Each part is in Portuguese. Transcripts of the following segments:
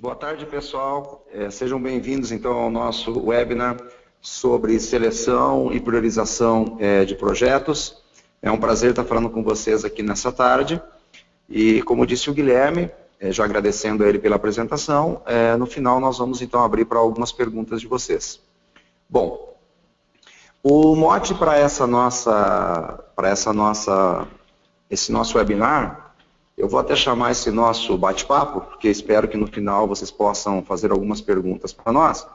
Boa tarde, pessoal. Sejam bem-vindos, então, ao nosso webinar sobre seleção e priorização de projetos. É um prazer estar falando com vocês aqui nessa tarde. E, como disse o Guilherme, já agradecendo a ele pela apresentação, no final nós vamos, então, abrir para algumas perguntas de vocês. Bom, o mote para esse nosso webinar, eu vou até chamar esse nosso bate-papo, porque espero que no final vocês possam fazer algumas perguntas para nós.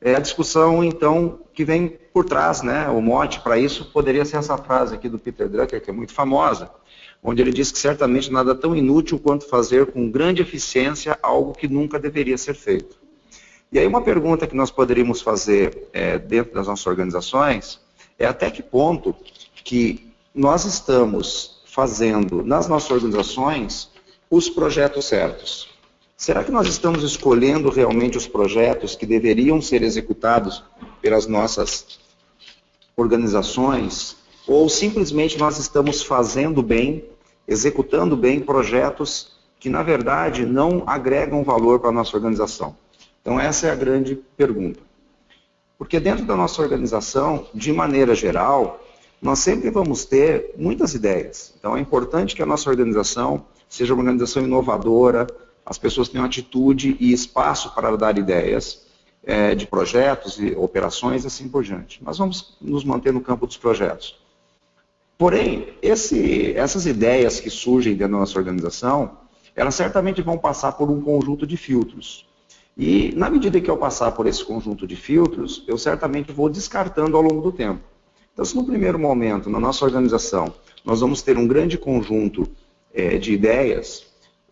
É a discussão, então, que vem por trás, né? O mote para isso poderia ser essa frase aqui do Peter Drucker, que é muito famosa, onde ele diz que certamente nada tão inútil quanto fazer com grande eficiência algo que nunca deveria ser feito. E aí uma pergunta que nós poderíamos fazer dentro das nossas organizações é até que ponto que nós estamos fazendo nas nossas organizações os projetos certos. Será que nós estamos escolhendo realmente os projetos que deveriam ser executados pelas nossas organizações, ou simplesmente nós estamos fazendo bem, executando bem projetos que na verdade não agregam valor para a nossa organização? Então essa é a grande pergunta. Porque dentro da nossa organização, de maneira geral, nós sempre vamos ter muitas ideias. Então é importante que a nossa organização seja uma organização inovadora, as pessoas tenham atitude e espaço para dar ideias de projetos e operações e assim por diante. Nós vamos nos manter no campo dos projetos. Porém, essas ideias que surgem dentro da nossa organização, elas certamente vão passar por um conjunto de filtros. E na medida que eu passar por esse conjunto de filtros, eu certamente vou descartando ao longo do tempo. Então, se no primeiro momento, na nossa organização, nós vamos ter um grande conjunto de ideias,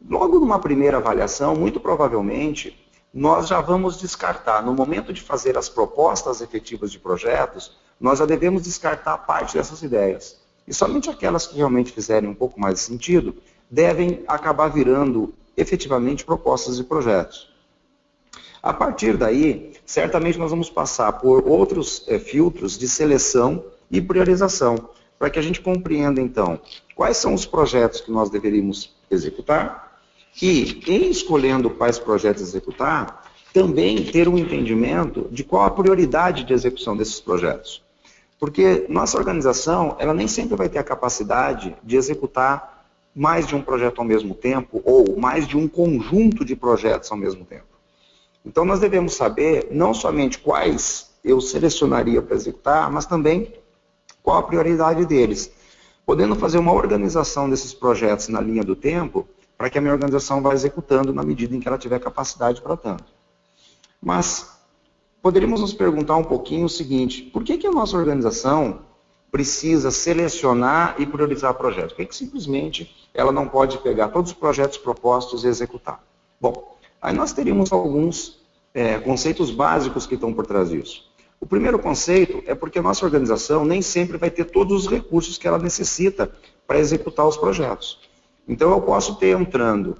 logo numa primeira avaliação, muito provavelmente, nós já vamos descartar. No momento de fazer as propostas efetivas de projetos, nós já devemos descartar parte dessas ideias. E somente aquelas que realmente fizerem um pouco mais de sentido, devem acabar virando efetivamente propostas de projetos. A partir daí, certamente nós vamos passar por outros filtros de seleção e priorização, para que a gente compreenda, então, quais são os projetos que nós deveríamos executar e, em escolhendo quais projetos executar, também ter um entendimento de qual a prioridade de execução desses projetos. Porque nossa organização, ela nem sempre vai ter a capacidade de executar mais de um projeto ao mesmo tempo ou mais de um conjunto de projetos ao mesmo tempo. Então, nós devemos saber não somente quais eu selecionaria para executar, mas também qual a prioridade deles, podendo fazer uma organização desses projetos na linha do tempo, para que a minha organização vá executando na medida em que ela tiver capacidade para tanto. Mas, poderíamos nos perguntar um pouquinho o seguinte: por que a nossa organização precisa selecionar e priorizar projetos? Por que simplesmente ela não pode pegar todos os projetos propostos e executar? Bom, aí nós teríamos alguns conceitos básicos que estão por trás disso. O primeiro conceito é porque a nossa organização nem sempre vai ter todos os recursos que ela necessita para executar os projetos. Então eu posso ter entrando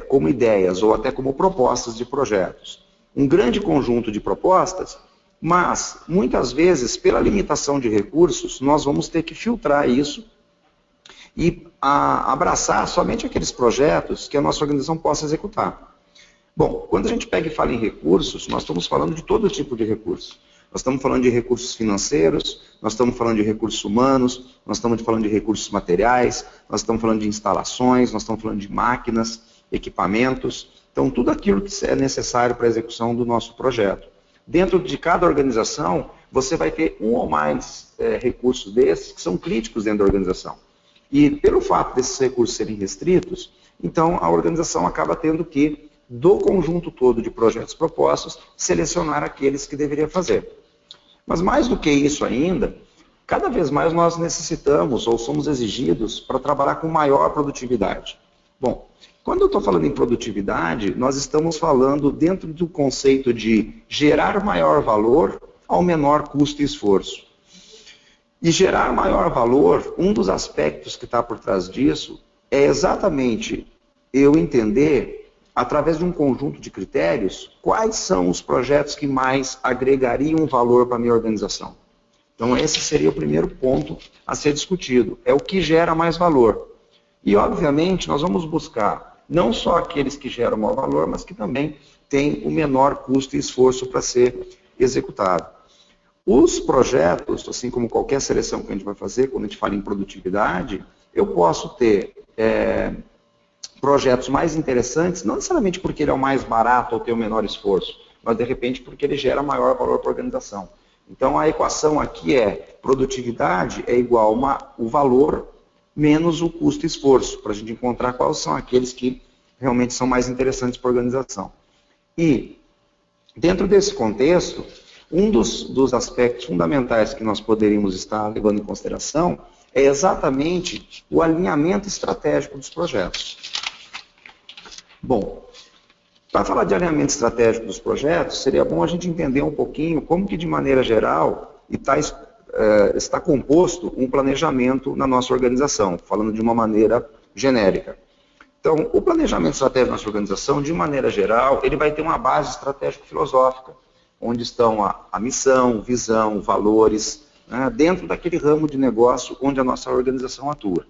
como ideias ou até como propostas de projetos um grande conjunto de propostas, mas muitas vezes, pela limitação de recursos, nós vamos ter que filtrar isso e abraçar somente aqueles projetos que a nossa organização possa executar. Bom, quando a gente pega e fala em recursos, nós estamos falando de todo tipo de recursos. Nós estamos falando de recursos financeiros, nós estamos falando de recursos humanos, nós estamos falando de recursos materiais, nós estamos falando de instalações, nós estamos falando de máquinas, equipamentos. Então, tudo aquilo que é necessário para a execução do nosso projeto. Dentro de cada organização, você vai ter um ou mais recursos desses que são críticos dentro da organização. E pelo fato desses recursos serem restritos, então a organização acaba tendo que, do conjunto todo de projetos propostos, selecionar aqueles que deveria fazer. Mas mais do que isso ainda, cada vez mais nós necessitamos ou somos exigidos para trabalhar com maior produtividade. Bom, quando eu estou falando em produtividade, nós estamos falando dentro do conceito de gerar maior valor ao menor custo e esforço. E gerar maior valor, um dos aspectos que está por trás disso é exatamente eu entender, através de um conjunto de critérios, quais são os projetos que mais agregariam valor para a minha organização. Então esse seria o primeiro ponto a ser discutido, é o que gera mais valor. E obviamente nós vamos buscar não só aqueles que geram maior valor, mas que também têm o menor custo e esforço para ser executado. Os projetos, assim como qualquer seleção que a gente vai fazer, quando a gente fala em produtividade, eu posso ter projetos mais interessantes, não necessariamente porque ele é o mais barato ou tem o menor esforço, mas de repente porque ele gera maior valor para a organização. Então a equação aqui é produtividade é igual o valor menos o custo e esforço, para a gente encontrar quais são aqueles que realmente são mais interessantes para a organização. E dentro desse contexto, um dos aspectos fundamentais que nós poderíamos estar levando em consideração é exatamente o alinhamento estratégico dos projetos. Bom, para falar de alinhamento estratégico dos projetos, seria bom a gente entender um pouquinho como que, de maneira geral, está composto um planejamento na nossa organização, falando de uma maneira genérica. Então, o planejamento estratégico da nossa organização, de maneira geral, ele vai ter uma base estratégico-filosófica, onde estão a missão, visão, valores, né, dentro daquele ramo de negócio onde a nossa organização atua.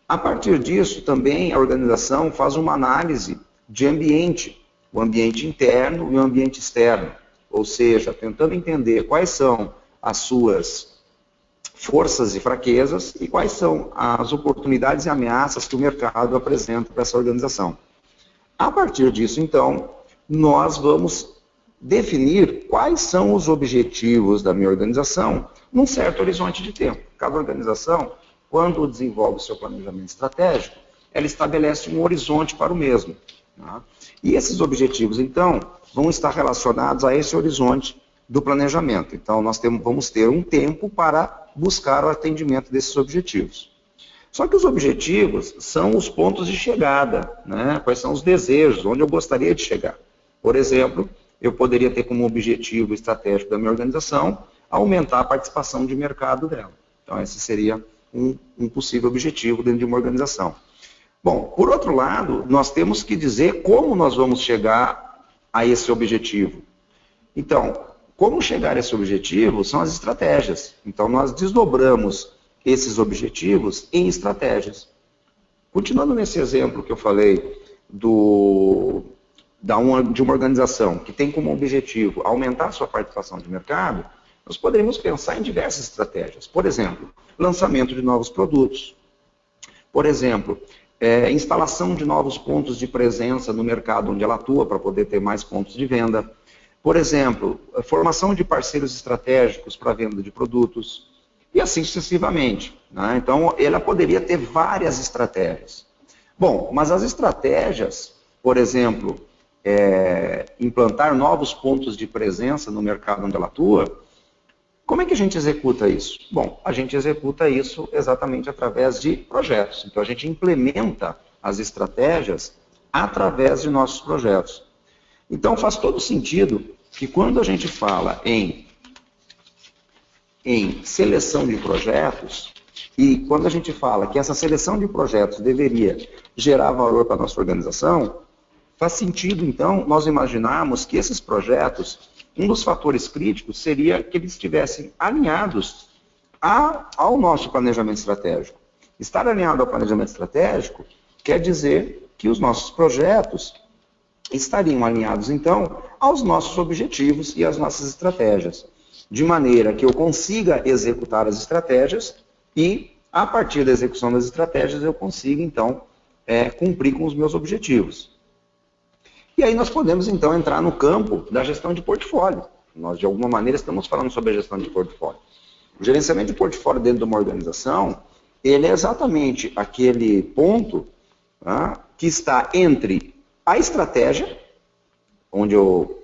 A partir disso, também a organização faz uma análise de ambiente, o ambiente interno e o ambiente externo, ou seja, tentando entender quais são as suas forças e fraquezas e quais são as oportunidades e ameaças que o mercado apresenta para essa organização. A partir disso, então, nós vamos definir quais são os objetivos da minha organização num certo horizonte de tempo. Cada organização, quando desenvolve o seu planejamento estratégico, ela estabelece um horizonte para o mesmo. Tá? E esses objetivos, então, vão estar relacionados a esse horizonte do planejamento. Então, nós vamos ter um tempo para buscar o atendimento desses objetivos. Só que os objetivos são os pontos de chegada, né? Quais são os desejos, onde eu gostaria de chegar. Por exemplo, eu poderia ter como objetivo estratégico da minha organização aumentar a participação de mercado dela. Então, esse seria um possível objetivo dentro de uma organização. Bom, por outro lado, nós temos que dizer como nós vamos chegar a esse objetivo. Então, como chegar a esse objetivo são as estratégias. Então, nós desdobramos esses objetivos em estratégias. Continuando nesse exemplo que eu falei de uma organização que tem como objetivo aumentar sua participação de mercado, nós poderíamos pensar em diversas estratégias. Por exemplo, lançamento de novos produtos. Por exemplo, instalação de novos pontos de presença no mercado onde ela atua para poder ter mais pontos de venda. Por exemplo, formação de parceiros estratégicos para a venda de produtos e assim sucessivamente. Né? Então, ela poderia ter várias estratégias. Bom, mas as estratégias, por exemplo, implantar novos pontos de presença no mercado onde ela atua, como é que a gente executa isso? Bom, a gente executa isso exatamente através de projetos. Então, a gente implementa as estratégias através de nossos projetos. Então, faz todo sentido que quando a gente fala em seleção de projetos, e quando a gente fala que essa seleção de projetos deveria gerar valor para a nossa organização, faz sentido, então, nós imaginarmos que esses projetos, um dos fatores críticos seria que eles estivessem alinhados ao nosso planejamento estratégico. Estar alinhado ao planejamento estratégico quer dizer que os nossos projetos estariam alinhados, então, aos nossos objetivos e às nossas estratégias, de maneira que eu consiga executar as estratégias e, a partir da execução das estratégias, eu consiga, então, cumprir com os meus objetivos. E aí nós podemos, então, entrar no campo da gestão de portfólio. Nós, de alguma maneira, estamos falando sobre a gestão de portfólio. O gerenciamento de portfólio dentro de uma organização, ele é exatamente aquele ponto, tá, que está entre a estratégia, onde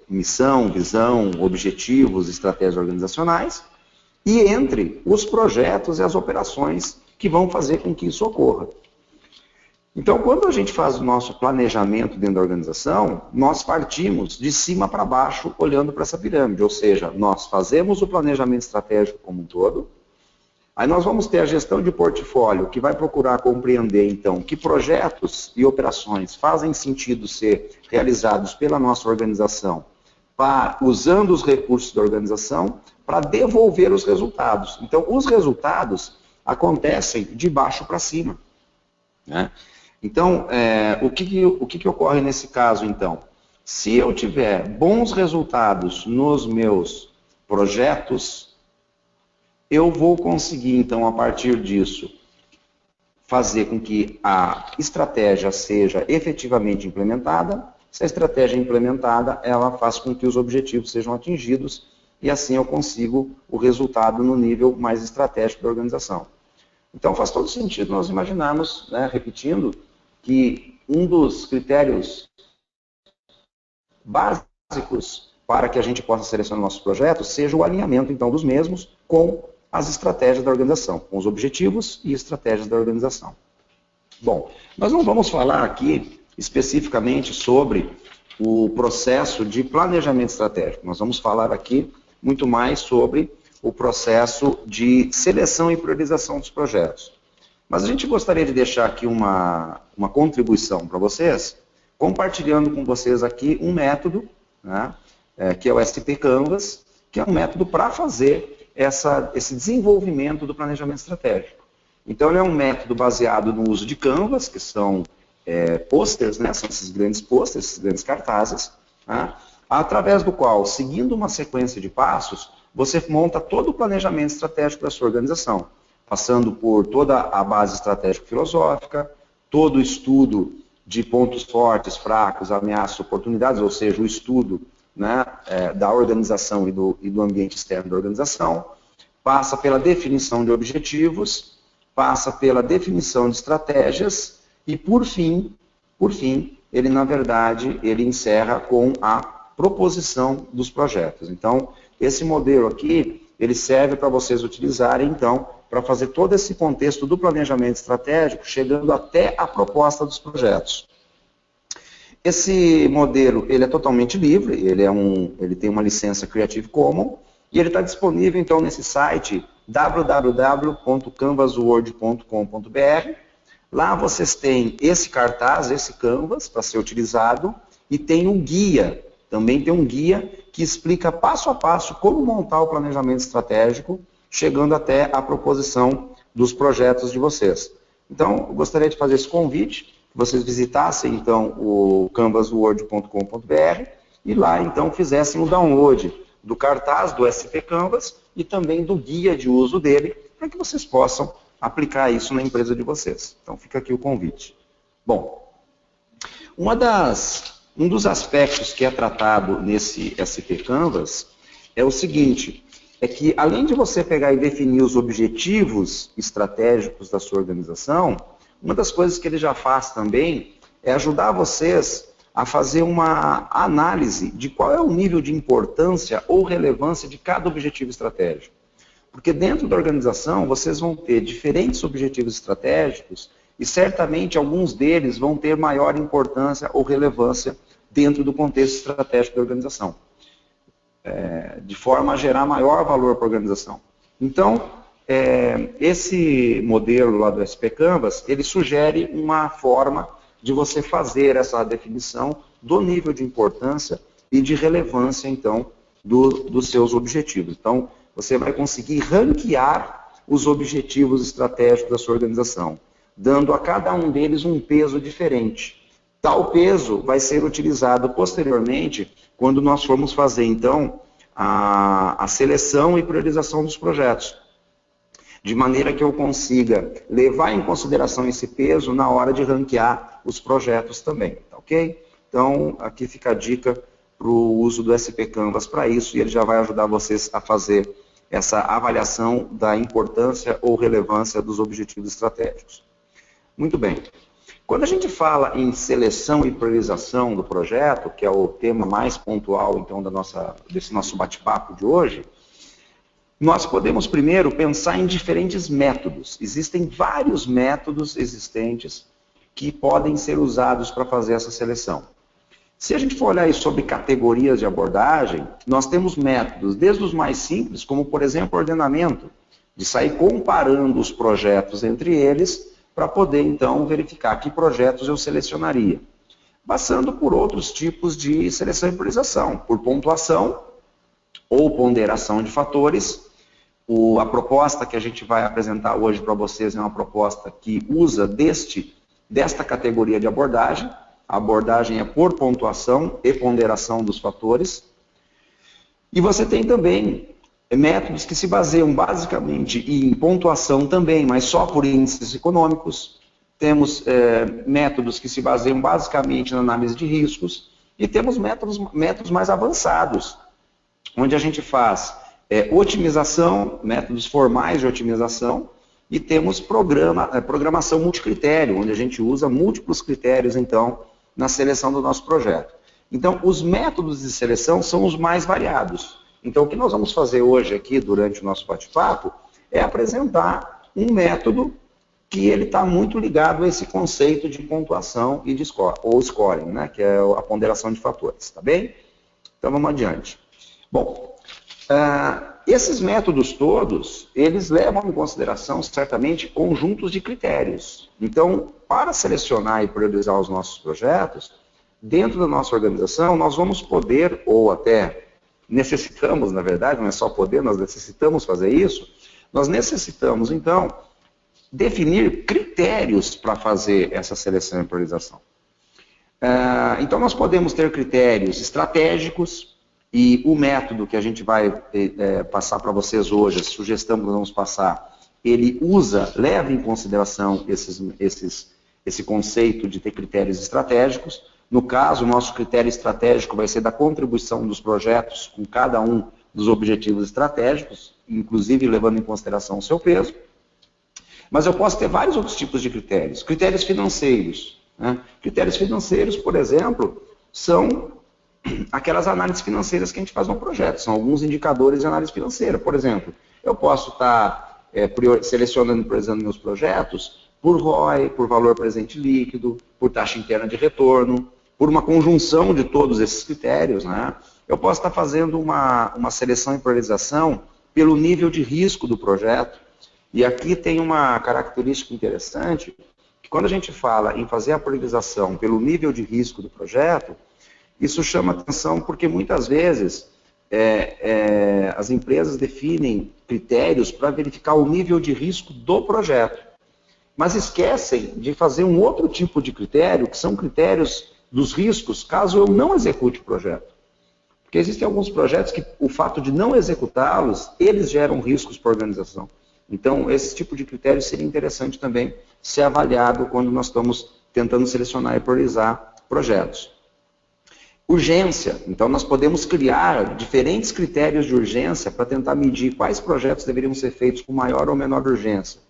missão, visão, objetivos, estratégias organizacionais, e entre os projetos e as operações que vão fazer com que isso ocorra. Então, quando a gente faz o nosso planejamento dentro da organização, nós partimos de cima para baixo, olhando para essa pirâmide, ou seja, nós fazemos o planejamento estratégico como um todo, aí nós vamos ter a gestão de portfólio, que vai procurar compreender, então, que projetos e operações fazem sentido ser realizados pela nossa organização, usando os recursos da organização, para devolver os resultados. Então, os resultados acontecem de baixo para cima, né? Então, o que ocorre nesse caso, então? Se eu tiver bons resultados nos meus projetos, eu vou conseguir, então, a partir disso, fazer com que a estratégia seja efetivamente implementada. Se a estratégia é implementada, ela faz com que os objetivos sejam atingidos e assim eu consigo o resultado no nível mais estratégico da organização. Então faz todo sentido nós imaginarmos, né, repetindo, que um dos critérios básicos para que a gente possa selecionar nossos projetos seja o alinhamento, então, dos mesmos com as estratégias da organização, com os objetivos e estratégias da organização. Bom, nós não vamos falar aqui especificamente sobre o processo de planejamento estratégico. Nós vamos falar aqui muito mais sobre o processo de seleção e priorização dos projetos. Mas a gente gostaria de deixar aqui uma contribuição para vocês, compartilhando com vocês aqui um método, né, que é o SP Canvas, que é um método para fazer esse desenvolvimento do planejamento estratégico. Então, ele é um método baseado no uso de Canvas, que são posters, né, são esses grandes posters, esses grandes cartazes, né, através do qual, seguindo uma sequência de passos, você monta todo o planejamento estratégico da sua organização, passando por toda a base estratégico-filosófica, todo o estudo de pontos fortes, fracos, ameaças, oportunidades, ou seja, o estudo, né, da organização e do ambiente externo da organização, passa pela definição de objetivos, passa pela definição de estratégias e, por fim, ele, na verdade, ele encerra com a proposição dos projetos. Então, esse modelo aqui, ele serve para vocês utilizarem, então, para fazer todo esse contexto do planejamento estratégico, chegando até a proposta dos projetos. Esse modelo, ele é totalmente livre, ele tem uma licença Creative Commons, e ele está disponível, então, nesse site www.canvasworld.com.br. Lá vocês têm esse cartaz, esse Canvas, para ser utilizado, e tem um guia, também tem um guia que explica passo a passo como montar o planejamento estratégico, chegando até a proposição dos projetos de vocês. Então, eu gostaria de fazer esse convite, que vocês visitassem, então, o canvasworld.com.br e lá, então, fizessem o download do cartaz do SP Canvas e também do guia de uso dele, para que vocês possam aplicar isso na empresa de vocês. Então, fica aqui o convite. Bom, um dos aspectos que é tratado nesse SP Canvas é o seguinte, é que além de você pegar e definir os objetivos estratégicos da sua organização, uma das coisas que ele já faz também é ajudar vocês a fazer uma análise de qual é o nível de importância ou relevância de cada objetivo estratégico. Porque dentro da organização vocês vão ter diferentes objetivos estratégicos e certamente alguns deles vão ter maior importância ou relevância dentro do contexto estratégico da organização, de forma a gerar maior valor para a organização. Então, esse modelo lá do SP Canvas, ele sugere uma forma de você fazer essa definição do nível de importância e de relevância, então, dos seus objetivos. Então, você vai conseguir ranquear os objetivos estratégicos da sua organização, dando a cada um deles um peso diferente. Tal peso vai ser utilizado posteriormente quando nós formos fazer, então, a seleção e priorização dos projetos, de maneira que eu consiga levar em consideração esse peso na hora de ranquear os projetos também, tá ok? Então, aqui fica a dica para o uso do SP Canvas para isso, e ele já vai ajudar vocês a fazer essa avaliação da importância ou relevância dos objetivos estratégicos. Muito bem. Quando a gente fala em seleção e priorização do projeto, que é o tema mais pontual, então, desse nosso bate-papo de hoje, nós podemos primeiro pensar em diferentes métodos. Existem vários métodos existentes que podem ser usados para fazer essa seleção. Se a gente for olhar aí sobre categorias de abordagem, nós temos métodos, desde os mais simples, como por exemplo ordenamento, de sair comparando os projetos entre eles, para poder então verificar que projetos eu selecionaria. Passando por outros tipos de seleção e priorização, por pontuação ou ponderação de fatores. A proposta que a gente vai apresentar hoje para vocês é uma proposta que usa deste desta categoria de abordagem. A abordagem é por pontuação e ponderação dos fatores. E você tem também métodos que se baseiam basicamente em pontuação também, mas só por índices econômicos. Temos métodos que se baseiam basicamente na análise de riscos. E temos métodos mais avançados, onde a gente faz otimização, métodos formais de otimização, e temos programação multicritério, onde a gente usa múltiplos critérios, então, na seleção do nosso projeto. Então, os métodos de seleção são os mais variados. Então, o que nós vamos fazer hoje aqui, durante o nosso bate-papo, é apresentar um método que ele está muito ligado a esse conceito de pontuação e de scoring, né, que é a ponderação de fatores, tá bem? Então, vamos adiante. Bom, esses métodos todos, eles levam em consideração, certamente, conjuntos de critérios. Então, para selecionar e priorizar os nossos projetos, dentro da nossa organização, nós vamos poder, ou até necessitamos, na verdade, não é só poder, nós necessitamos fazer isso, nós necessitamos, então, definir critérios para fazer essa seleção e priorização. Então, nós podemos ter critérios estratégicos, e o método que a gente vai passar para vocês hoje, a sugestão que nós vamos passar, ele leva em consideração esse conceito de ter critérios estratégicos. No caso, o nosso critério estratégico vai ser da contribuição dos projetos com cada um dos objetivos estratégicos, inclusive levando em consideração o seu peso. Mas eu posso ter vários outros tipos de critérios. Critérios financeiros, né? Critérios financeiros, por exemplo, são aquelas análises financeiras que a gente faz no projeto. São alguns indicadores de análise financeira. Por exemplo, eu posso estar selecionando e priorizando meus projetos por ROI, por valor presente líquido, por taxa interna de retorno, por uma conjunção de todos esses critérios, né? Eu posso estar fazendo uma seleção e priorização pelo nível de risco do projeto. E aqui tem uma característica interessante, que quando a gente fala em fazer a priorização pelo nível de risco do projeto, isso chama atenção porque muitas vezes as empresas definem critérios para verificar o nível de risco do projeto, mas esquecem de fazer um outro tipo de critério, que são critérios dos riscos, caso eu não execute o projeto. Porque existem alguns projetos que o fato de não executá-los, eles geram riscos para a organização. Então, esse tipo de critério seria interessante também ser avaliado quando nós estamos tentando selecionar e priorizar projetos. Urgência. Então, nós podemos criar diferentes critérios de urgência para tentar medir quais projetos deveriam ser feitos com maior ou menor urgência.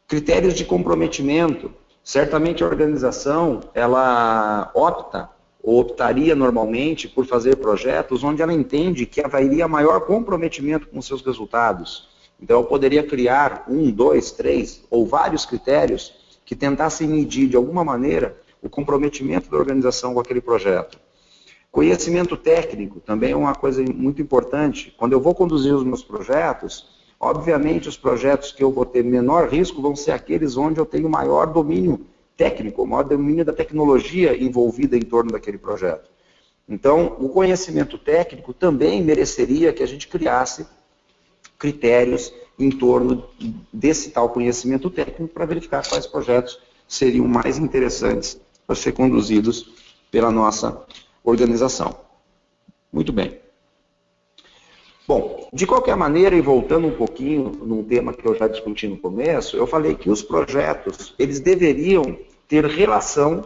Critérios de comprometimento. Certamente a organização, ela optaria normalmente por fazer projetos onde ela entende que haveria maior comprometimento com seus resultados. Então, eu poderia criar 1, 2, 3 ou vários critérios que tentassem medir, de alguma maneira, o comprometimento da organização com aquele projeto. Conhecimento técnico também é uma coisa muito importante. Quando eu vou conduzir os meus projetos, obviamente os projetos que eu vou ter menor risco vão ser aqueles onde eu tenho maior domínio técnico, maior domínio da tecnologia envolvida em torno daquele projeto. Então, o conhecimento técnico também mereceria que a gente criasse critérios em torno desse tal conhecimento técnico para verificar quais projetos seriam mais interessantes para ser conduzidos pela nossa organização. Muito bem. Bom, de qualquer maneira, e voltando um pouquinho num tema que eu já discuti no começo, eu falei que os projetos, eles deveriam ter relação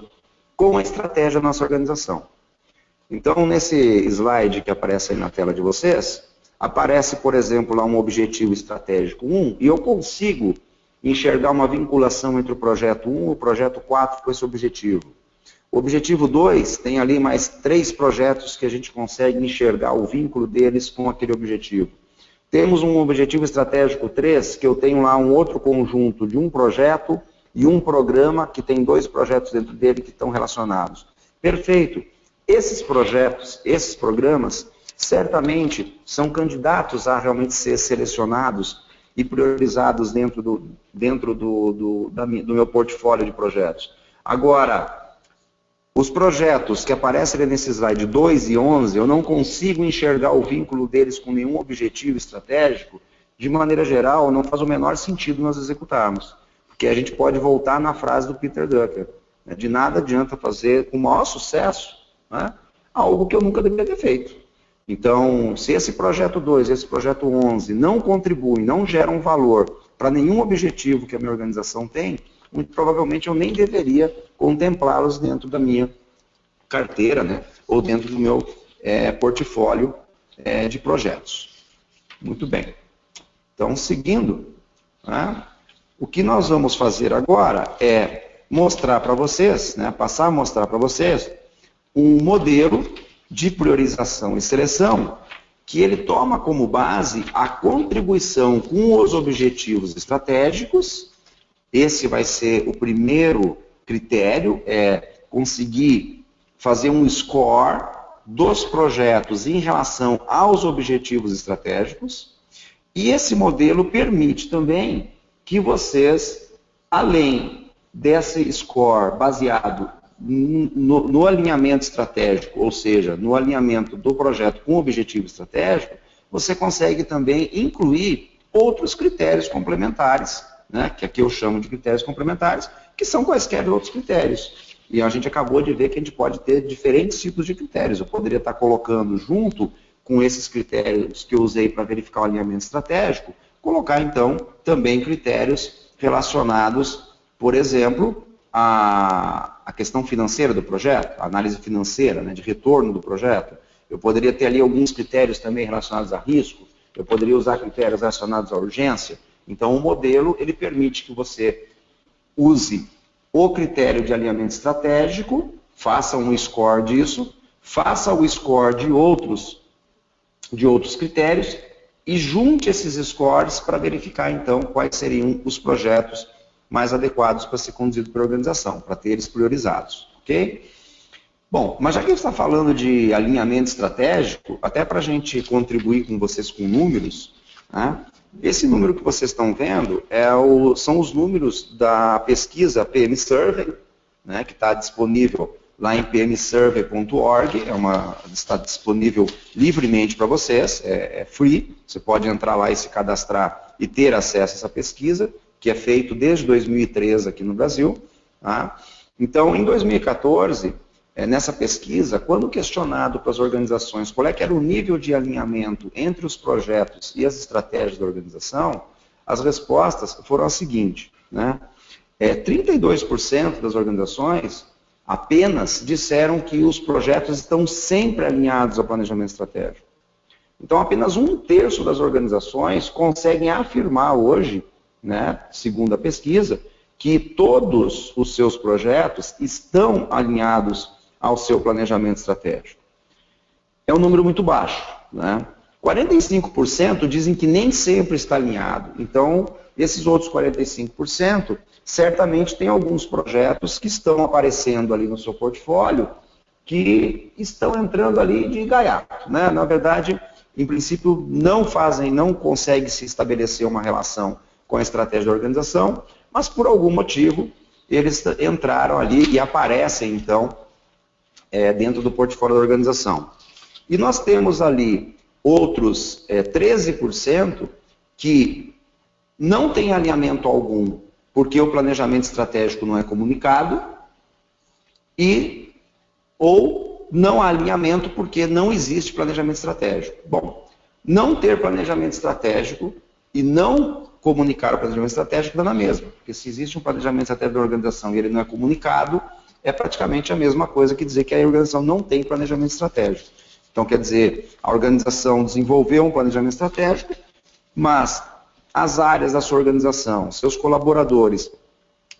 com a estratégia da nossa organização. Então, nesse slide que aparece aí na tela de vocês, aparece, por exemplo, lá um objetivo estratégico 1, e eu consigo enxergar uma vinculação entre o projeto 1 e o projeto 4 com esse objetivo. O objetivo 2 tem ali mais 3 projetos que a gente consegue enxergar o vínculo deles com aquele objetivo. Temos um objetivo estratégico 3, que eu tenho lá um outro conjunto de um projeto e um programa que tem 2 projetos dentro dele que estão relacionados. Perfeito. Esses projetos, esses programas, certamente são candidatos a realmente ser selecionados e priorizados dentro do meu portfólio de projetos. Agora, os projetos que aparecem ali nesse slide 2 e 11, eu não consigo enxergar o vínculo deles com nenhum objetivo estratégico, de maneira geral, não faz o menor sentido nós executarmos. Porque a gente pode voltar na frase do Peter Drucker. né? De nada adianta fazer com o maior sucesso, né, algo que eu nunca deveria ter feito. Então, se esse projeto 2, esse projeto 11 não contribuem, não geram valor para nenhum objetivo que a minha organização tem, muito provavelmente eu nem deveria contemplá-los dentro da minha carteira, né, ou dentro do meu portfólio de projetos. Muito bem. Então, seguindo, né, o que nós vamos fazer agora é mostrar para vocês, né, passar a mostrar para vocês um modelo de priorização e seleção que ele toma como base a contribuição com os objetivos estratégicos. Esse vai ser o primeiro critério, conseguir fazer um score dos projetos em relação aos objetivos estratégicos. E esse modelo permite também que vocês, além desse score baseado no alinhamento estratégico, ou seja, no alinhamento do projeto com o objetivo estratégico, você consegue também incluir outros critérios complementares, né, que aqui eu chamo de critérios complementares, que são quaisquer outros critérios. E a gente acabou de ver que a gente pode ter diferentes tipos de critérios. Eu poderia estar colocando junto com esses critérios que eu usei para verificar o alinhamento estratégico, colocar então também critérios relacionados, por exemplo, a questão financeira do projeto, a análise financeira, né, de retorno do projeto. Eu poderia ter ali alguns critérios também relacionados a risco, eu poderia usar critérios relacionados à urgência. Então, o modelo, ele permite que você use o critério de alinhamento estratégico, faça um score disso, faça o score de outros critérios e junte esses scores para verificar, então, quais seriam os projetos mais adequados para ser conduzido pela organização, para ter eles priorizados, ok? Bom, mas já que a gente está falando de alinhamento estratégico, até para a gente contribuir com vocês com números, né, esse número que vocês estão vendo são os números da pesquisa PM Survey, né, que está disponível lá em pmsurvey.org, está disponível livremente para vocês, é free, você pode entrar lá e se cadastrar e ter acesso a essa pesquisa, que é feito desde 2013 aqui no Brasil. Tá? Então, em 2014, nessa pesquisa, quando questionado para as organizações qual é que era o nível de alinhamento entre os projetos e as estratégias da organização, as respostas foram as seguintes, né? 32% das organizações apenas disseram que os projetos estão sempre alinhados ao planejamento estratégico. Então, apenas 1/3 das organizações conseguem afirmar hoje, né, segundo a pesquisa, que todos os seus projetos estão alinhados ao seu planejamento estratégico. É um número muito baixo, né? 45% dizem que nem sempre está alinhado. Então, esses outros 45%, certamente tem alguns projetos que estão aparecendo ali no seu portfólio, que estão entrando ali de gaiato, né? Na verdade, em princípio, não conseguem se estabelecer uma relação com a estratégia da organização, mas por algum motivo eles entraram ali e aparecem, então, dentro do portfólio da organização. E nós temos ali outros 13% que não tem alinhamento algum, porque o planejamento estratégico não é comunicado, ou não há alinhamento porque não existe planejamento estratégico. Bom, não ter planejamento estratégico e não comunicar o planejamento estratégico dá na mesma, porque se existe um planejamento estratégico da organização e ele não é comunicado, é praticamente a mesma coisa que dizer que a organização não tem planejamento estratégico. Então, quer dizer, a organização desenvolveu um planejamento estratégico, mas as áreas da sua organização, seus colaboradores,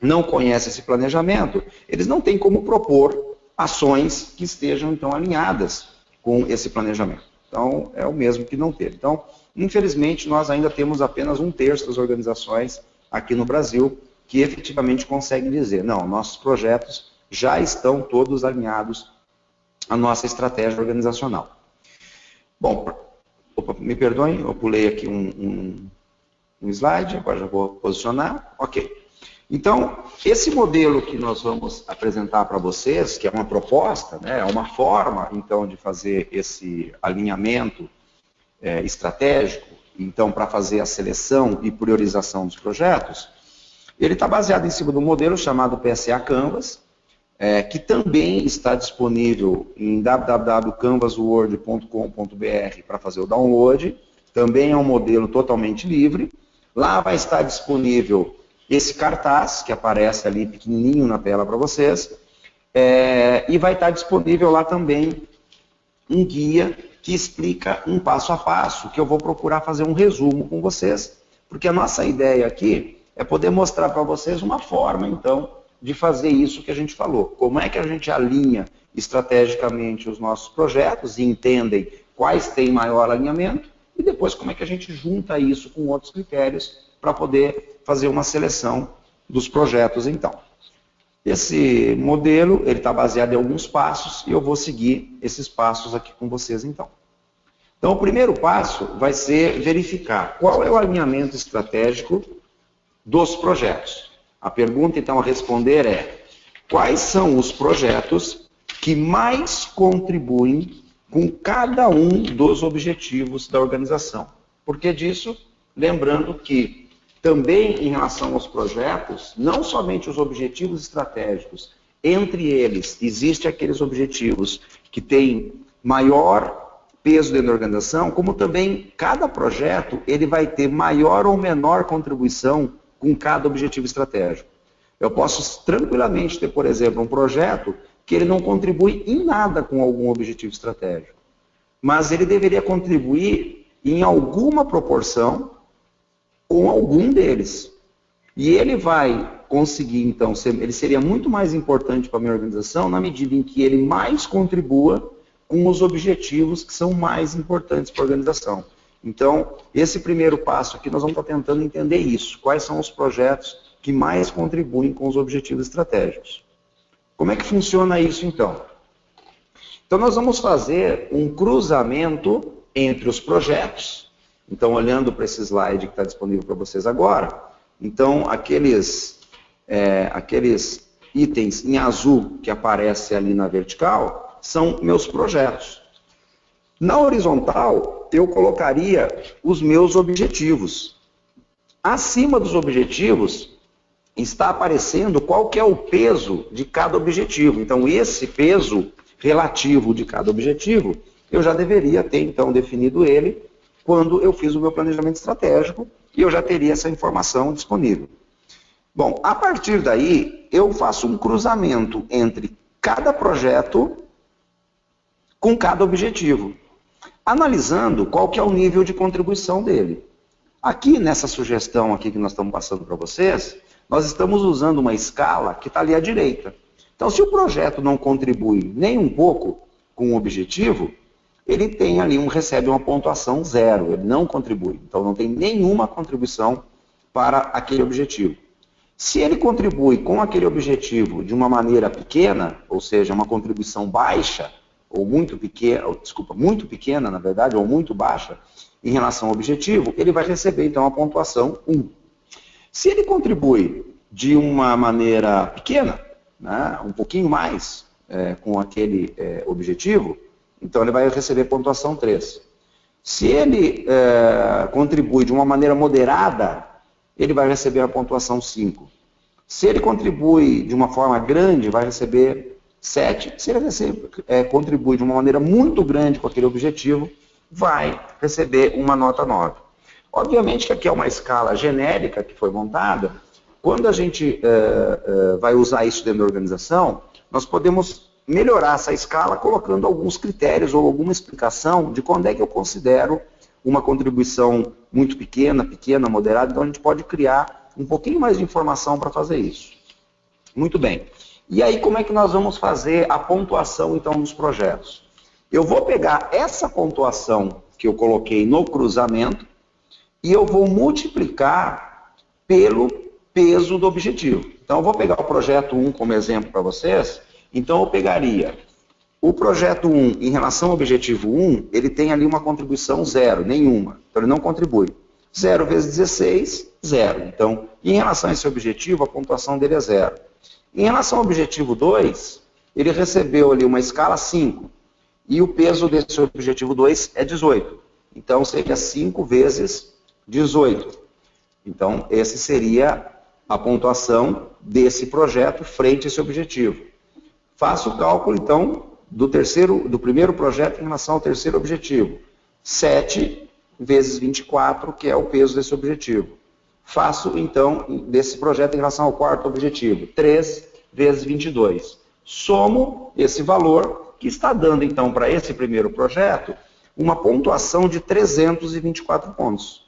não conhecem esse planejamento, eles não têm como propor ações que estejam, então, alinhadas com esse planejamento. Então, é o mesmo que não ter. Então, infelizmente, nós ainda temos apenas 1/3 das organizações aqui no Brasil que efetivamente conseguem dizer, não, nossos projetos já estão todos alinhados à nossa estratégia organizacional. Bom, me perdoem, eu pulei aqui um slide, agora já vou posicionar. Ok. Então, esse modelo que nós vamos apresentar para vocês, que é uma proposta, né, é uma forma, então, de fazer esse alinhamento estratégico, então, para fazer a seleção e priorização dos projetos, ele está baseado em cima de um modelo chamado PSA Canvas, que também está disponível em www.canvasword.com.br para fazer o download. Também é um modelo totalmente livre. Lá vai estar disponível esse cartaz, que aparece ali pequenininho na tela para vocês, e vai estar disponível lá também um guia que explica um passo a passo, que eu vou procurar fazer um resumo com vocês, porque a nossa ideia aqui é poder mostrar para vocês uma forma, então, de fazer isso que a gente falou. Como é que a gente alinha estrategicamente os nossos projetos e entendem quais têm maior alinhamento, e depois como é que a gente junta isso com outros critérios para poder fazer uma seleção dos projetos, então. Esse modelo, ele está baseado em alguns passos, e eu vou seguir esses passos aqui com vocês, então. Então, o primeiro passo vai ser verificar qual é o alinhamento estratégico dos projetos. A pergunta, então, a responder é: quais são os projetos que mais contribuem com cada um dos objetivos da organização? Por que disso? Lembrando que também em relação aos projetos, não somente os objetivos estratégicos, entre eles existem aqueles objetivos que têm maior peso dentro da organização, como também cada projeto ele vai ter maior ou menor contribuição com cada objetivo estratégico. Eu posso tranquilamente ter, por exemplo, um projeto que ele não contribui em nada com algum objetivo estratégico, mas ele deveria contribuir em alguma proporção com algum deles. E ele vai conseguir, então, ele seria muito mais importante para a minha organização na medida em que ele mais contribua com os objetivos que são mais importantes para a organização. Então, esse primeiro passo aqui, nós vamos estar tentando entender isso. Quais são os projetos que mais contribuem com os objetivos estratégicos? Como é que funciona isso, então? Então, nós vamos fazer um cruzamento entre os projetos. Então, olhando para esse slide que está disponível para vocês agora, então, aqueles itens em azul que aparecem ali na vertical são meus projetos. Na horizontal, eu colocaria os meus objetivos. Acima dos objetivos, está aparecendo qual que é o peso de cada objetivo. Então, esse peso relativo de cada objetivo, eu já deveria ter, então, definido ele quando eu fiz o meu planejamento estratégico, e eu já teria essa informação disponível. Bom, a partir daí, eu faço um cruzamento entre cada projeto com cada objetivo, analisando qual que é o nível de contribuição dele. Aqui, nessa sugestão aqui que nós estamos passando para vocês, nós estamos usando uma escala que está ali à direita. Então, se o projeto não contribui nem um pouco com o objetivo, ele tem ali recebe uma pontuação 0, ele não contribui. Então, não tem nenhuma contribuição para aquele objetivo. Se ele contribui com aquele objetivo de uma maneira pequena, ou seja, uma contribuição baixa, ou muito pequena, muito pequena, na verdade, ou muito baixa, em relação ao objetivo, ele vai receber, então, a pontuação 1. Se ele contribui de uma maneira pequena, né, um pouquinho mais com aquele objetivo, então ele vai receber pontuação 3. Se ele contribui de uma maneira moderada, ele vai receber a pontuação 5. Se ele contribui de uma forma grande, vai receber 7. Se ele contribui de uma maneira muito grande com aquele objetivo, vai receber uma nota 9. Obviamente que aqui é uma escala genérica que foi montada. Quando a gente vai usar isso dentro da organização, nós podemos melhorar essa escala colocando alguns critérios ou alguma explicação de quando é que eu considero uma contribuição muito pequena, moderada. Então a gente pode criar um pouquinho mais de informação para fazer isso. Muito bem. E aí como é que nós vamos fazer a pontuação então dos projetos? Eu vou pegar essa pontuação que eu coloquei no cruzamento e eu vou multiplicar pelo peso do objetivo. Então eu vou pegar o projeto 1 como exemplo para vocês. Então eu pegaria o projeto 1 em relação ao objetivo 1, ele tem ali uma contribuição 0, nenhuma. Então ele não contribui. 0 vezes 16, 0. Então, em relação a esse objetivo, a pontuação dele é 0. Em relação ao objetivo 2, ele recebeu ali uma escala 5. E o peso desse objetivo 2 é 18. Então seria 5 vezes 18. Então, essa seria a pontuação desse projeto frente a esse objetivo. Faço o cálculo, então, do primeiro projeto em relação ao terceiro objetivo. 7 vezes 24, que é o peso desse objetivo. Faço, então, desse projeto em relação ao quarto objetivo. 3 vezes 22. Somo esse valor, que está dando, então, para esse primeiro projeto, uma pontuação de 324 pontos.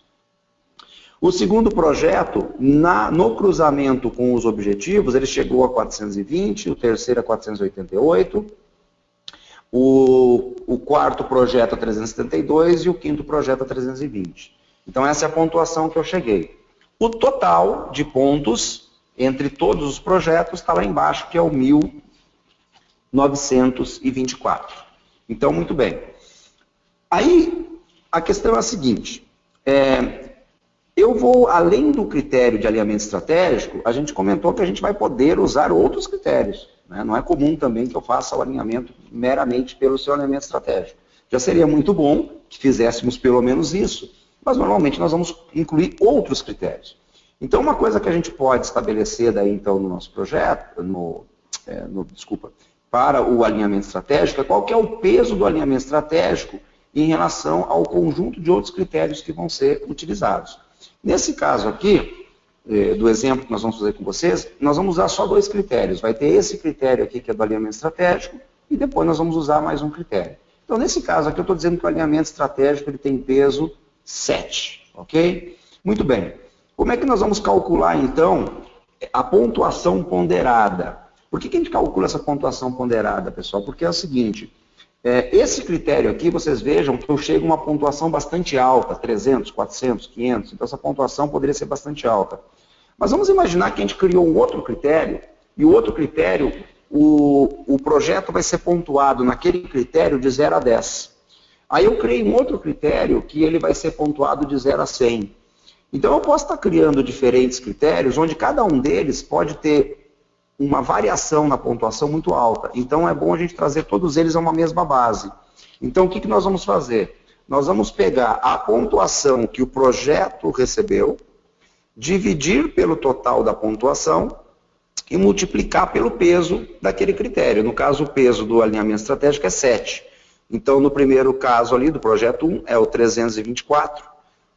O segundo projeto, no cruzamento com os objetivos, ele chegou a 420, o terceiro a 488, o quarto projeto a 372 e o quinto projeto a 320. Então, essa é a pontuação que eu cheguei. O total de pontos entre todos os projetos está lá embaixo, que é o 1.924. Então, muito bem. Aí, a questão é a seguinte, eu vou, além do critério de alinhamento estratégico, a gente comentou que a gente vai poder usar outros critérios, né? Não é comum também que eu faça o alinhamento meramente pelo seu alinhamento estratégico. Já seria muito bom que fizéssemos pelo menos isso, mas normalmente nós vamos incluir outros critérios. Então, uma coisa que a gente pode estabelecer daí, então, no nosso projeto, para o alinhamento estratégico, é qual que é o peso do alinhamento estratégico em relação ao conjunto de outros critérios que vão ser utilizados. Nesse caso aqui, do exemplo que nós vamos fazer com vocês, nós vamos usar só 2 critérios. Vai ter esse critério aqui, que é do alinhamento estratégico, e depois nós vamos usar mais um critério. Então, nesse caso aqui, eu estou dizendo que o alinhamento estratégico ele tem peso 7, ok? Muito bem. Como é que nós vamos calcular, então, a pontuação ponderada? Por que a gente calcula essa pontuação ponderada, pessoal? Porque é o seguinte, esse critério aqui, vocês vejam que eu chego a uma pontuação bastante alta, 300, 400, 500, então essa pontuação poderia ser bastante alta. Mas vamos imaginar que a gente criou um outro critério, e o outro critério, o projeto vai ser pontuado naquele critério de 0 a 10. Aí eu criei um outro critério que ele vai ser pontuado de 0 a 100. Então eu posso estar criando diferentes critérios, onde cada um deles pode ter uma variação na pontuação muito alta. Então é bom a gente trazer todos eles a uma mesma base. Então o que nós vamos fazer? Nós vamos pegar a pontuação que o projeto recebeu, dividir pelo total da pontuação e multiplicar pelo peso daquele critério. No caso, o peso do alinhamento estratégico é 7. Então, no primeiro caso ali do projeto 1, é o 324,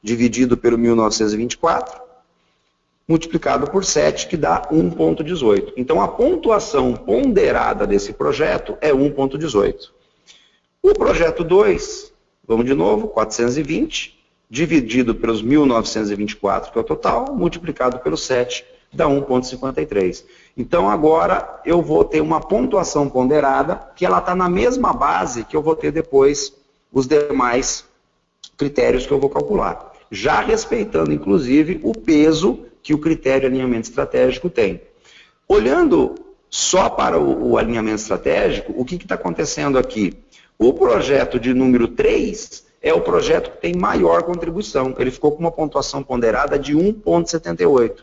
dividido pelo 1924, multiplicado por 7, que dá 1,18. Então, a pontuação ponderada desse projeto é 1,18. O projeto 2, vamos de novo, 420, dividido pelos 1924, que é o total, multiplicado pelo 7, dá 1,53. Então, agora, eu vou ter uma pontuação ponderada, que ela está na mesma base que eu vou ter depois os demais critérios que eu vou calcular. Já respeitando, inclusive, o peso que o critério de alinhamento estratégico tem. Olhando só para o alinhamento estratégico, o que está acontecendo aqui? O projeto de número 3 é o projeto que tem maior contribuição. Ele ficou com uma pontuação ponderada de 1,78.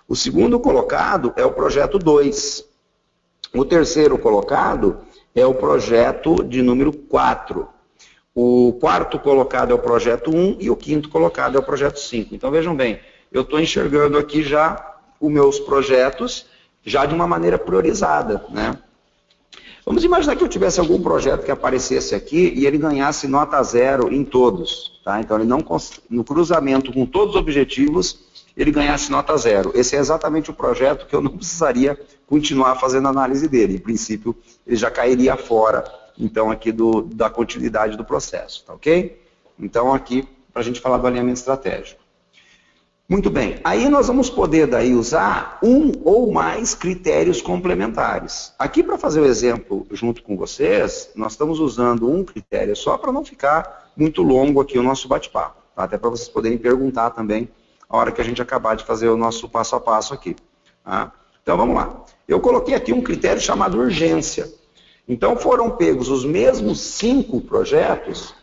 O segundo colocado é o projeto 2. O terceiro colocado é o projeto de número 4. O quarto colocado é o projeto 1 e o quinto colocado é o projeto 5. Então vejam bem, eu estou enxergando aqui já os meus projetos já de uma maneira priorizada, né? Vamos imaginar que eu tivesse algum projeto que aparecesse aqui e ele ganhasse nota 0 em todos, tá? Então ele não, no cruzamento com todos os objetivos, ele ganhasse nota 0. Esse é exatamente o projeto que eu não precisaria continuar fazendo análise dele. Em princípio, ele já cairia fora, então, aqui da continuidade do processo, tá ok? Então, aqui, para a gente falar do alinhamento estratégico. Muito bem, aí nós vamos poder daí usar um ou mais critérios complementares. Aqui, para fazer o exemplo junto com vocês, nós estamos usando um critério só para não ficar muito longo aqui o nosso bate-papo, tá? Até para vocês poderem perguntar também a hora que a gente acabar de fazer o nosso passo a passo aqui. Tá? Então, vamos lá. Eu coloquei aqui um critério chamado urgência. Então, foram pegos os mesmos 5 projetos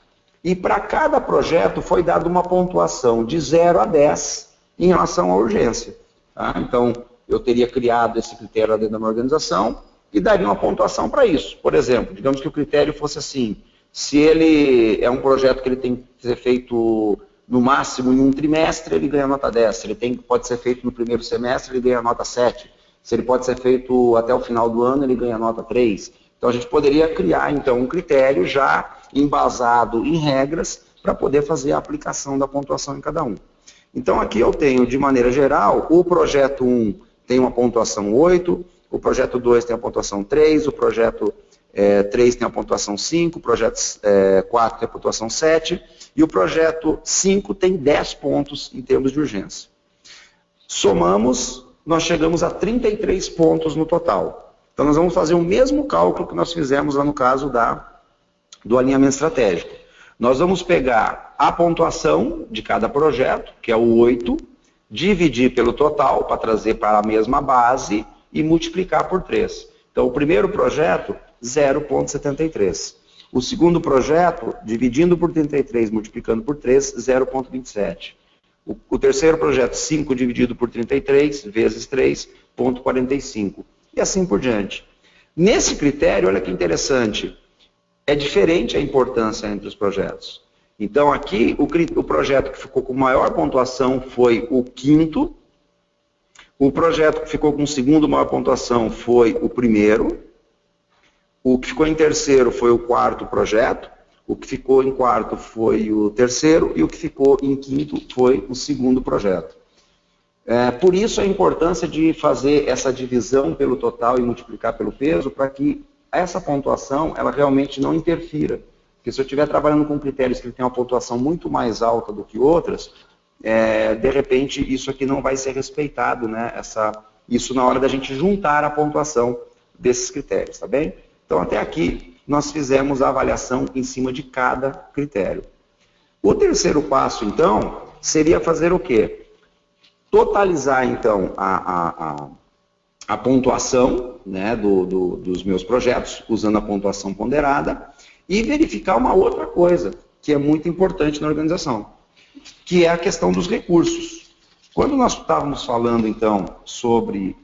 e para cada projeto foi dada uma pontuação de 0 a 10 em relação à urgência. Tá? Então, eu teria criado esse critério lá dentro da minha organização e daria uma pontuação para isso. Por exemplo, digamos que o critério fosse assim, se ele é um projeto que ele tem que ser feito no máximo em um trimestre, ele ganha nota 10. Se ele pode ser feito no primeiro semestre, ele ganha nota 7. Se ele pode ser feito até o final do ano, ele ganha nota 3. Então a gente poderia criar então um critério já embasado em regras para poder fazer a aplicação da pontuação em cada um. Então aqui eu tenho, de maneira geral, o projeto 1 tem uma pontuação 8, o projeto 2 tem a pontuação 3, o projeto 3 tem a pontuação 5, o projeto 4 tem a pontuação 7, e o projeto 5 tem 10 pontos em termos de urgência. Somamos, nós chegamos a 33 pontos no total. Então nós vamos fazer o mesmo cálculo que nós fizemos lá no caso do alinhamento estratégico. Nós vamos pegar a pontuação de cada projeto, que é o 8, dividir pelo total, para trazer para a mesma base, e multiplicar por 3. Então o primeiro projeto, 0,73. O segundo projeto, dividindo por 33, multiplicando por 3, 0,27. O terceiro projeto, 5 dividido por 33, vezes 3, 0,45. E assim por diante. Nesse critério, olha que interessante, é diferente a importância entre os projetos. Então aqui, o projeto que ficou com maior pontuação foi o quinto, o projeto que ficou com segundo maior pontuação foi o primeiro, o que ficou em terceiro foi o quarto projeto, o que ficou em quarto foi o terceiro e o que ficou em quinto foi o segundo projeto. Por isso a importância de fazer essa divisão pelo total e multiplicar pelo peso, para que essa pontuação ela realmente não interfira. Porque se eu estiver trabalhando com critérios que têm uma pontuação muito mais alta do que outras, de repente isso aqui não vai ser respeitado, né? Isso na hora da gente juntar a pontuação desses critérios, tá bem? Então até aqui nós fizemos a avaliação em cima de cada critério. O terceiro passo, então, seria fazer o quê? Totalizar, então, a pontuação, né, dos meus projetos, usando a pontuação ponderada, e verificar uma outra coisa, que é muito importante na organização, que é a questão dos recursos. Quando nós estávamos falando, então, sobre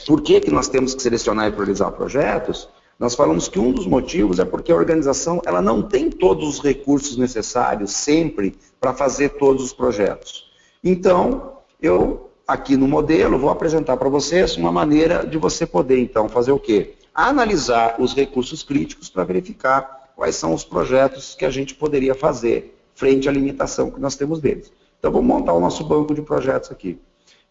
por que nós temos que selecionar e priorizar projetos, nós falamos que um dos motivos é porque a organização ela não tem todos os recursos necessários sempre para fazer todos os projetos. Então, eu aqui no modelo vou apresentar para vocês uma maneira de você poder então fazer o quê? Analisar os recursos críticos para verificar quais são os projetos que a gente poderia fazer frente à limitação que nós temos deles. Então vamos montar o nosso banco de projetos aqui.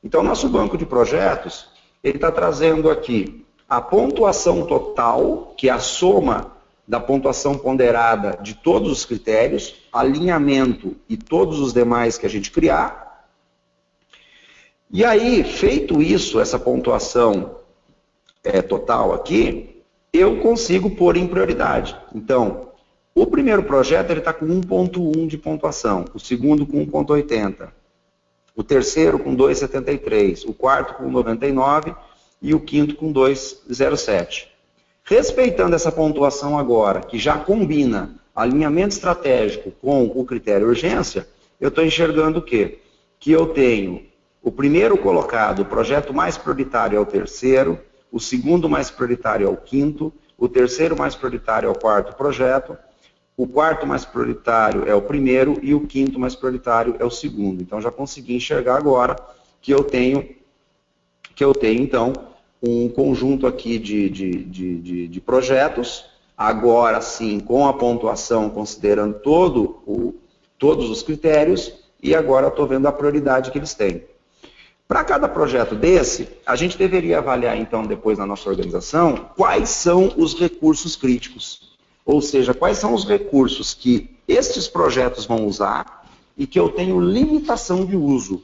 Então o nosso banco de projetos, ele está trazendo aqui a pontuação total, que é a soma da pontuação ponderada de todos os critérios, alinhamento e todos os demais que a gente criar. E aí, feito isso, essa pontuação total aqui, eu consigo pôr em prioridade. Então, o primeiro projeto está com 1,1 de pontuação, o segundo com 1,80, o terceiro com 2,73, o quarto com 99 e o quinto com 2,07. Respeitando essa pontuação agora, que já combina alinhamento estratégico com o critério urgência, eu estou enxergando o quê? Que eu tenho o primeiro colocado, o projeto mais prioritário é o terceiro, o segundo mais prioritário é o quinto, o terceiro mais prioritário é o quarto projeto, o quarto mais prioritário é o primeiro e o quinto mais prioritário é o segundo. Então já consegui enxergar agora que eu tenho então um conjunto aqui de projetos, agora sim com a pontuação considerando todos os critérios, e agora estou vendo a prioridade que eles têm. Para cada projeto desse, a gente deveria avaliar então depois na nossa organização quais são os recursos críticos. Ou seja, quais são os recursos que estes projetos vão usar e que eu tenho limitação de uso.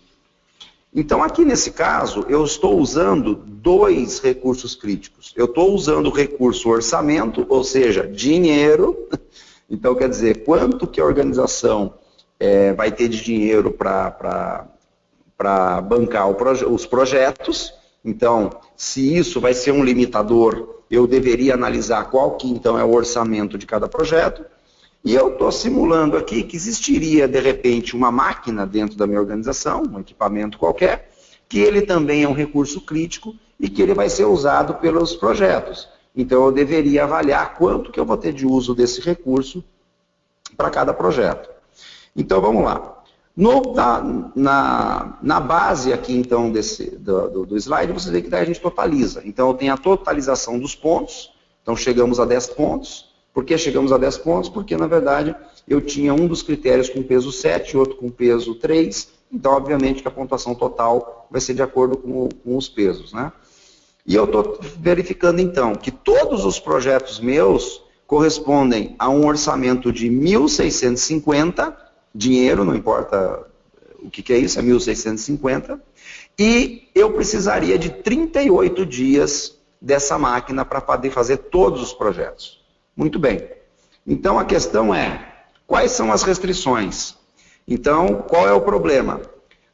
Então, aqui nesse caso, eu estou usando dois recursos críticos. Eu estou usando o recurso orçamento, ou seja, dinheiro. Então, quer dizer, quanto que a organização vai ter de dinheiro para bancar os projetos. Então, se isso vai ser um limitador, eu deveria analisar qual que então é o orçamento de cada projeto. E eu estou simulando aqui que existiria, de repente, uma máquina dentro da minha organização, um equipamento qualquer, que ele também é um recurso crítico e que ele vai ser usado pelos projetos. Então, eu deveria avaliar quanto que eu vou ter de uso desse recurso para cada projeto. Então, vamos lá. Na base aqui, então, do slide, você vê que daí a gente totaliza. Então, eu tenho a totalização dos pontos. Então, chegamos a 10 pontos. Por que chegamos a 10 pontos? Porque, na verdade, eu tinha um dos critérios com peso 7, outro com peso 3. Então, obviamente, que a pontuação total vai ser de acordo com os pesos, né? E eu estou verificando, então, que todos os projetos meus correspondem a um orçamento de 1.650, dinheiro, não importa o que é isso, é 1.650, e eu precisaria de 38 dias dessa máquina para poder fazer todos os projetos. Muito bem. Então, a questão é, quais são as restrições? Então, qual é o problema?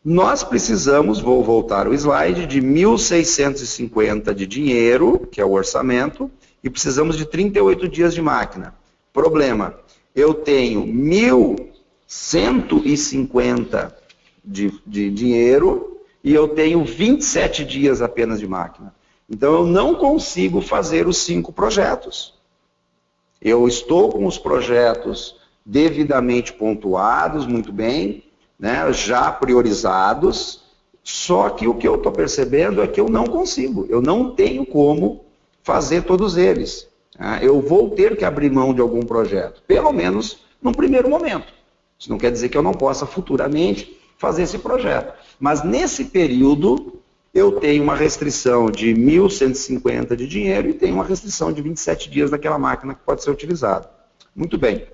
Nós precisamos, vou voltar o slide, de 1.650 de dinheiro, que é o orçamento, e precisamos de 38 dias de máquina. Problema, eu tenho 1.150 de dinheiro e eu tenho 27 dias apenas de máquina. Então, eu não consigo fazer os 5 projetos. Eu estou com os projetos devidamente pontuados, muito bem, né, já priorizados, só que o que eu estou percebendo é que eu não consigo, eu não tenho como fazer todos eles. Eu vou ter que abrir mão de algum projeto, pelo menos num primeiro momento. Isso não quer dizer que eu não possa futuramente fazer esse projeto. Mas nesse período, eu tenho uma restrição de 1.150 de dinheiro e tenho uma restrição de 27 dias daquela máquina que pode ser utilizada. Muito bem.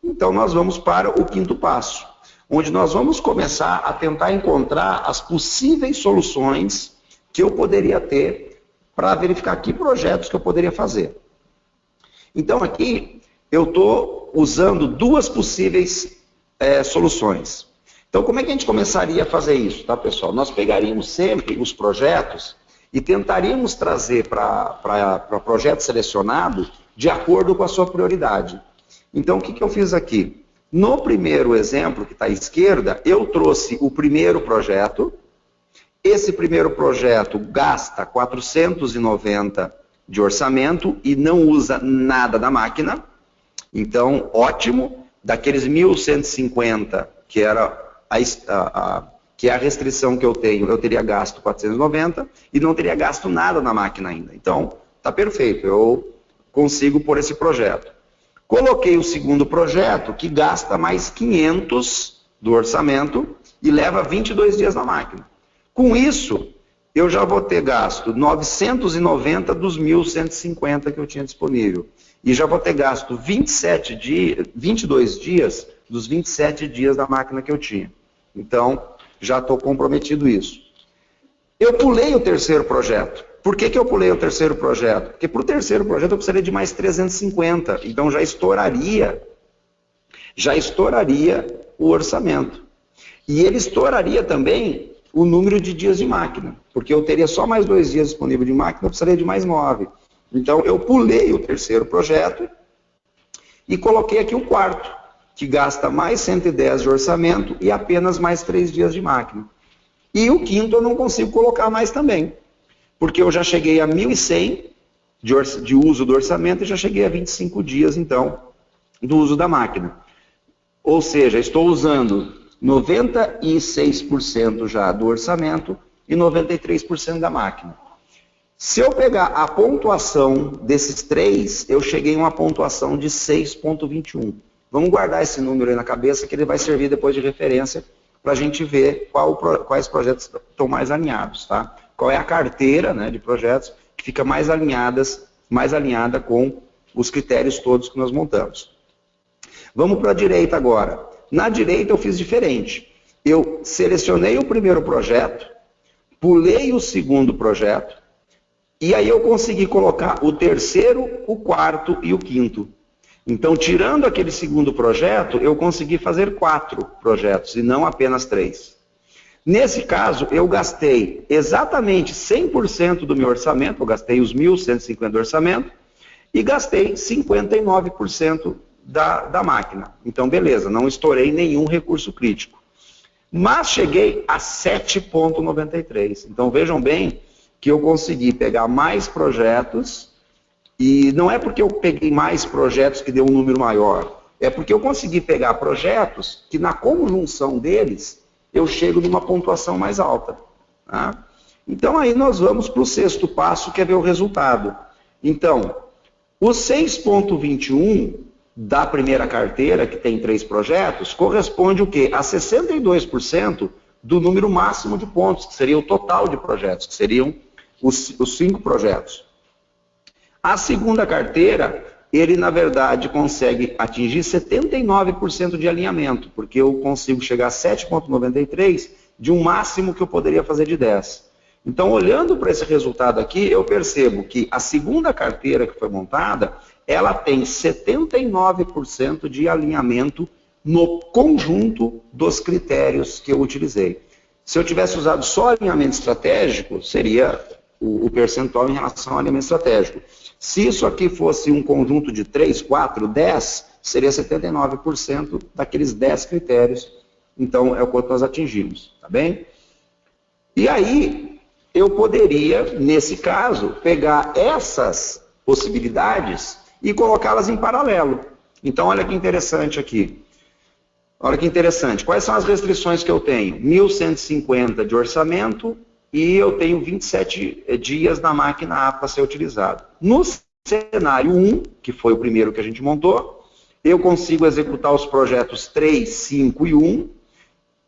Então, nós vamos para o 5º passo, onde nós vamos começar a tentar encontrar as possíveis soluções que eu poderia ter para verificar que projetos que eu poderia fazer. Então, aqui, eu estou usando 2 possíveis soluções. Então, como é que a gente começaria a fazer isso, tá, pessoal? Nós pegaríamos sempre os projetos e tentaríamos trazer para projeto selecionado de acordo com a sua prioridade. Então, o que eu fiz aqui? No primeiro exemplo, que está à esquerda, eu trouxe o primeiro projeto. Esse primeiro projeto gasta 490 de orçamento e não usa nada da máquina. Então, ótimo. Daqueles 1.150, que era que é a restrição que eu tenho, eu teria gasto 490 e não teria gasto nada na máquina ainda. Então, está perfeito, eu consigo por esse projeto. Coloquei o segundo projeto, que gasta mais 500 do orçamento e leva 22 dias na máquina. Com isso, eu já vou ter gasto 990 dos 1.150 que eu tinha disponível. E já vou ter gasto 22 dias dos 27 dias da máquina que eu tinha. Então, já estou comprometido isso. Eu pulei o terceiro projeto. Por que eu pulei o terceiro projeto? Porque para o terceiro projeto eu precisaria de mais 350. Então, já estouraria o orçamento. E ele estouraria também o número de dias de máquina. Porque eu teria só mais 2 dias disponíveis de máquina, eu precisaria de mais 9. Então, eu pulei o terceiro projeto e coloquei aqui o quarto, que gasta mais 110 de orçamento e apenas mais 3 dias de máquina. E o quinto eu não consigo colocar mais também, porque eu já cheguei a 1.100 de uso do orçamento e já cheguei a 25 dias, então, do uso da máquina. Ou seja, estou usando 96% já do orçamento e 93% da máquina. Se eu pegar a pontuação desses 3, eu cheguei a uma pontuação de 6,21. Vamos guardar esse número aí na cabeça, que ele vai servir depois de referência para a gente ver quais projetos estão mais alinhados, tá? Qual é a carteira, né, de projetos que fica mais alinhada com os critérios todos que nós montamos. Vamos para a direita agora. Na direita eu fiz diferente. Eu selecionei o primeiro projeto, pulei o segundo projeto, e aí eu consegui colocar o terceiro, o quarto e o quinto. Então, tirando aquele segundo projeto, eu consegui fazer 4 projetos e não apenas 3. Nesse caso, eu gastei exatamente 100% do meu orçamento, eu gastei os 1.150 do orçamento e gastei 59% da máquina. Então, beleza, não estourei nenhum recurso crítico. Mas cheguei a 7,93. Então, vejam bem que eu consegui pegar mais projetos, e não é porque eu peguei mais projetos que deu um número maior, É porque eu consegui pegar projetos que na conjunção deles eu chego numa pontuação mais alta. Tá? Então aí nós vamos para o sexto passo, que é ver o resultado. Então, o 6.21 da primeira carteira, que tem 3 projetos, corresponde o quê? A 62% do número máximo de pontos, que seria o total de projetos, que seriam os 5 projetos. A segunda carteira, ele na verdade consegue atingir 79% de alinhamento, porque eu consigo chegar a 7.93 de um máximo que eu poderia fazer de 10. Então, olhando para esse resultado aqui, eu percebo que a segunda carteira que foi montada, ela tem 79% de alinhamento no conjunto dos critérios que eu utilizei. Se eu tivesse usado só alinhamento estratégico, seria o percentual em relação ao alinhamento estratégico. Se isso aqui fosse um conjunto de 3, 4, 10, seria 79% daqueles 10 critérios. Então, é o quanto nós atingimos, tá bem? E aí, eu poderia, nesse caso, pegar essas possibilidades e colocá-las em paralelo. Então, olha que interessante aqui. Olha que interessante. Quais são as restrições que eu tenho? 1.150 de orçamento e eu tenho 27 dias na máquina A para ser utilizado. No cenário 1, que foi o primeiro que a gente montou, eu consigo executar os projetos 3, 5 e 1,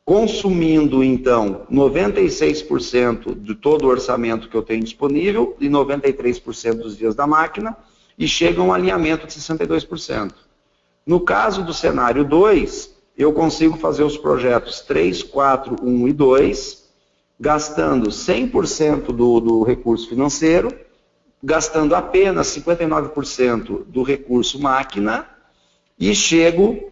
consumindo, então, 96% de todo o orçamento que eu tenho disponível e 93% dos dias da máquina, e chega a um alinhamento de 62%. No caso do cenário 2, eu consigo fazer os projetos 3, 4, 1 e 2, gastando 100% do recurso financeiro, gastando apenas 59% do recurso máquina, e chego,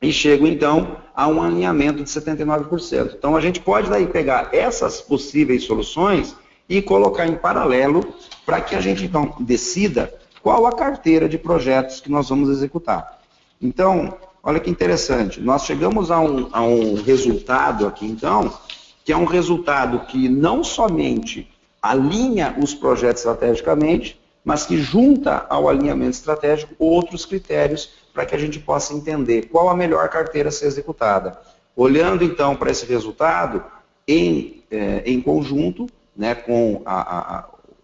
então, a um alinhamento de 79%. Então, a gente pode daí pegar essas possíveis soluções e colocar em paralelo para que a gente, então, decida qual a carteira de projetos que nós vamos executar. Então, olha que interessante, nós chegamos a um resultado aqui, então, que é um resultado que não somente alinha os projetos estrategicamente, mas que junta ao alinhamento estratégico outros critérios para que a gente possa entender qual a melhor carteira a ser executada. Olhando, então, para esse resultado, em conjunto, né, com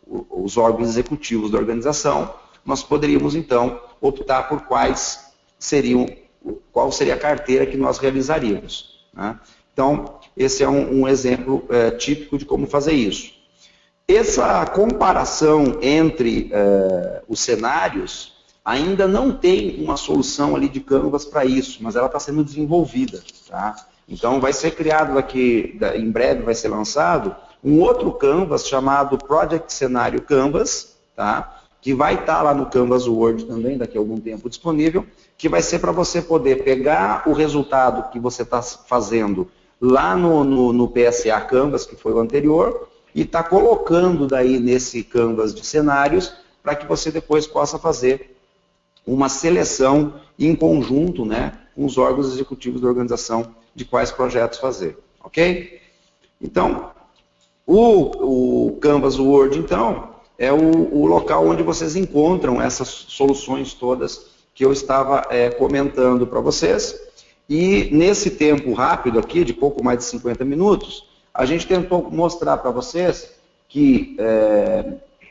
os órgãos executivos da organização, nós poderíamos, então, optar por qual seria a carteira que nós realizaríamos. Né? Então, esse é um exemplo típico de como fazer isso. Essa comparação entre os cenários ainda não tem uma solução ali de Canvas para isso, mas ela está sendo desenvolvida. Tá? Então, vai ser criado aqui, em breve vai ser lançado, um outro Canvas chamado Project Cenário Canvas, tá? Que vai estar lá no Canvas Word também, daqui a algum tempo disponível, que vai ser para você poder pegar o resultado que você está fazendo lá no PSA Canvas, que foi o anterior, e está colocando daí nesse Canvas de cenários, para que você depois possa fazer uma seleção em conjunto, né, com os órgãos executivos da organização de quais projetos fazer, ok? Então, o Canvas Word, então, é o local onde vocês encontram essas soluções todas que eu estava comentando para vocês. E nesse tempo rápido aqui, de pouco mais de 50 minutos, a gente tentou mostrar para vocês que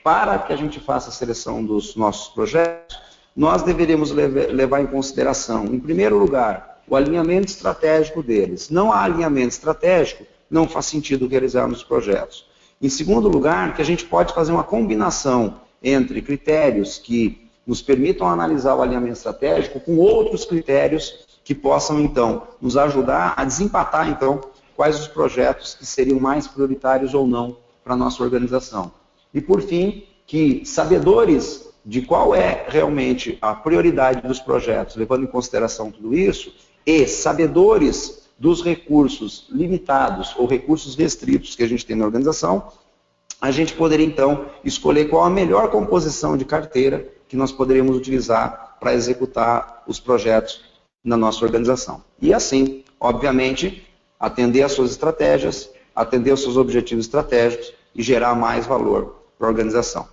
para que a gente faça a seleção dos nossos projetos, nós deveríamos levar em consideração, em primeiro lugar, o alinhamento estratégico deles. Não há alinhamento estratégico, não faz sentido realizarmos os projetos. Em segundo lugar, que a gente pode fazer uma combinação entre critérios que nos permitam analisar o alinhamento estratégico com outros critérios que possam, então, nos ajudar a desempatar, então, quais os projetos que seriam mais prioritários ou não para a nossa organização. E, por fim, que sabedores de qual é realmente a prioridade dos projetos, levando em consideração tudo isso, e sabedores dos recursos limitados ou recursos restritos que a gente tem na organização, a gente poderia, então, escolher qual a melhor composição de carteira que nós poderíamos utilizar para executar os projetos na nossa organização. E assim, obviamente, atender às suas estratégias, atender aos seus objetivos estratégicos e gerar mais valor para a organização.